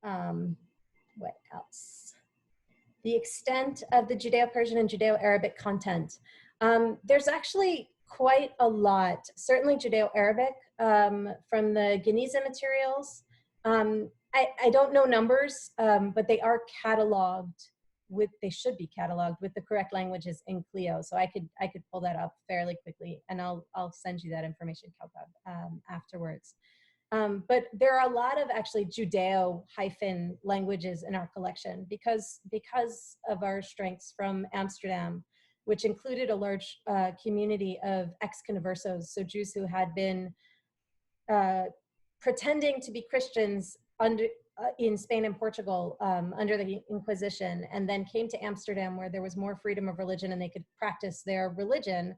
What else? The extent of the Judeo-Persian and Judeo-Arabic content. There's actually quite a lot, certainly Judeo-Arabic from the Geniza materials. I don't know numbers, but they are cataloged with, they should be cataloged with the correct languages in Clio. So I could pull that up fairly quickly, and I'll send you that information, Kaukab, afterwards. But there are a lot of actually Judeo hyphen languages in our collection because of our strengths from Amsterdam, which included a large community of ex-conversos, so Jews who had been pretending to be Christians in Spain and Portugal under the Inquisition, and then came to Amsterdam where there was more freedom of religion and they could practice their religion.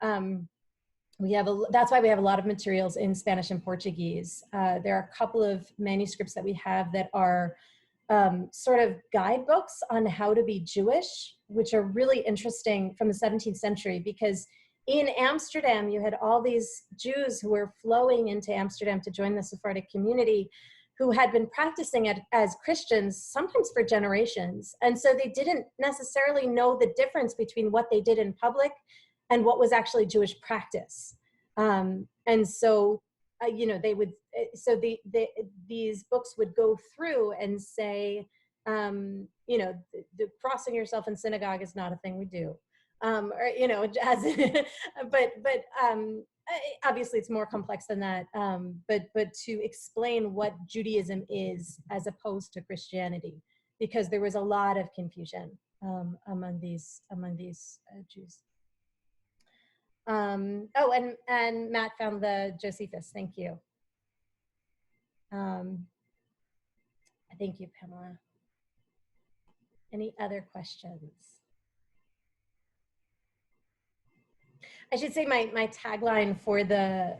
That's why we have a lot of materials in Spanish and Portuguese. There are a couple of manuscripts that we have that are sort of guidebooks on how to be Jewish, which are really interesting from the 17th century, because in Amsterdam, you had all these Jews who were flowing into Amsterdam to join the Sephardic community who had been practicing it as Christians, sometimes for generations. And so they didn't necessarily know the difference between what they did in public and what was actually Jewish practice. And so, you know, they would, so these books would go through and say, you know, the crossing yourself in synagogue is not a thing we do. Or, you know, as, but obviously it's more complex than that. But to explain what Judaism is as opposed to Christianity, because there was a lot of confusion among these Jews. Oh, and Matt found the Josephus. Thank you. Thank you, Pamela. Any other questions? I should say my tagline for the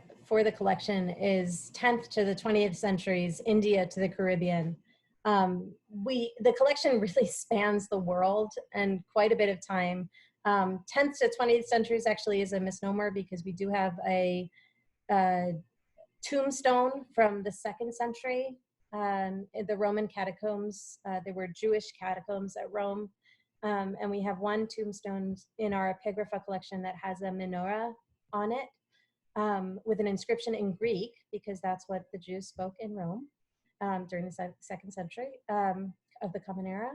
collection is 10th to the 20th centuries, India to the Caribbean. The collection really spans the world and quite a bit of time. 10th to 20th centuries actually is a misnomer because we do have a tombstone from the 2nd century. In the Roman catacombs, there were Jewish catacombs at Rome. And we have one tombstone in our epigrapha collection that has a menorah on it with an inscription in Greek, because that's what the Jews spoke in Rome during the 2nd century of the Common Era.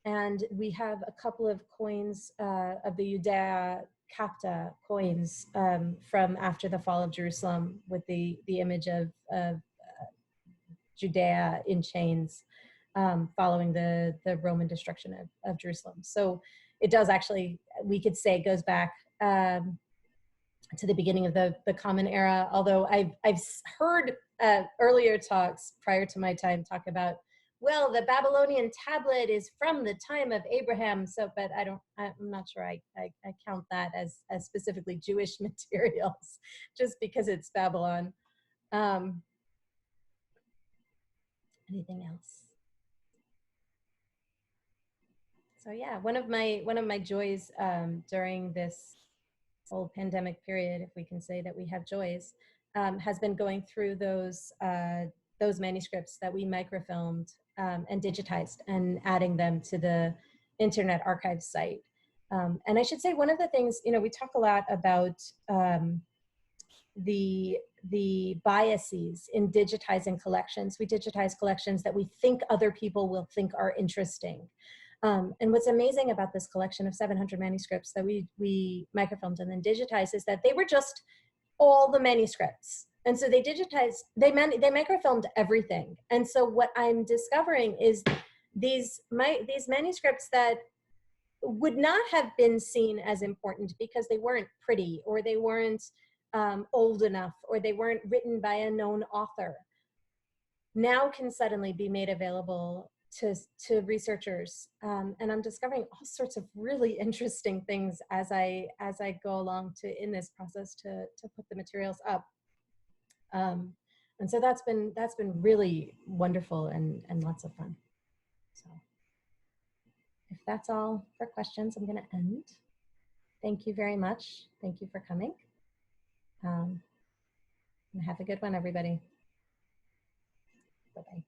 And we have a couple of coins of the Judea Capta coins from after the fall of Jerusalem with the image of Judea in chains following the Roman destruction of Jerusalem. So it does actually, we could say, goes back to the beginning of the Common Era, although I've heard earlier talks prior to my time talk about, well, the Babylonian tablet is from the time of Abraham. So, but I'm not sure I count that as specifically Jewish materials, just because it's Babylon. Anything else? So yeah, one of my joys during this whole pandemic period, if we can say that we have joys, has been going through those manuscripts that we microfilmed and digitized and adding them to the Internet Archive site. And I should say, one of the things, you know, we talk a lot about the biases in digitizing collections. We digitize collections that we think other people will think are interesting. And what's amazing about this collection of 700 manuscripts that we microfilmed and then digitized is that they were just all the manuscripts. And so they digitized, they microfilmed everything. And so what I'm discovering is these manuscripts that would not have been seen as important because they weren't pretty, or they weren't old enough, or they weren't written by a known author, now can suddenly be made available to researchers. And I'm discovering all sorts of really interesting things as I go along in this process to put the materials up. And so that's been really wonderful and lots of fun. So if that's all for questions, I'm going to end. Thank you very much. Thank you for coming. And have a good one, everybody. Bye-bye.